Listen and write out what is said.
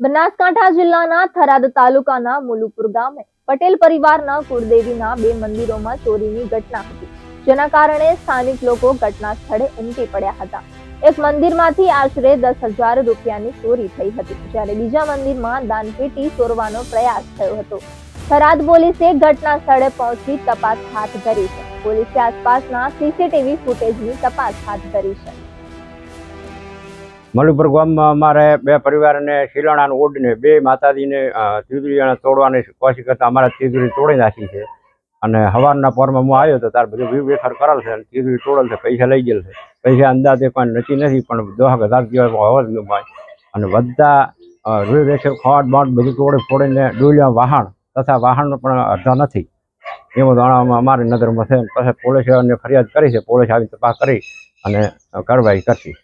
બનાસકાંઠા જિલ્લાના થરાદ તાલુકાના મુલુપુર ગામે પટેલ પરિવારના કુળદેવીના 2 મંદિરોમાં ચોરીની ઘટના હતી, જેના કારણે સ્થાનિક લોકો ઘટના સ્થળે ઉમટી પડ્યા હતા। એક મંદિરમાંથી આશરે 10,000 રૂપિયાની ચોરી થઈ હતી, જ્યારે બીજા મંદિરમાં દાનપેટી ચોરવાનો પ્રયાસ થયો હતો। થરાદ પોલીસે ઘટના સ્થળે પહોંચી તપાસ હાથ ધરી છે। પોલીસે આસપાસના સીસીટીવી ફૂટેજની તપાસ હાથ ધરી છે। મલુપુર ગામમાં અમારે 2 પરિવારને શિલાણા ઓઢને 2 માતાજીને તિજોરી તોડવાની કોશિશ કરતા અમારા તિજોરી તોડી નાખી છે। અને સવારના પોરમાં હું આવ્યો તો તાર બધું વેફર કરેલ છે, તિજોરી તોડેલ છે, પૈસા લઈ ગયેલ છે। પૈસા અંદાજે કોઈ નક્કી નથી, પણ 10,000 જેવા હોવા અને બધા વેફર ખોટ બોટ બધું તોડી ફોડીને ડોલિયા વાહન તથા વાહન પણ અડધા નથી એવું જાણવામાં અમારી નજરમાં છે। પછી પોલીસે ફરિયાદ કરી છે, પોલીસ આવી તપાસ કરી અને કાર્યવાહી કરશે।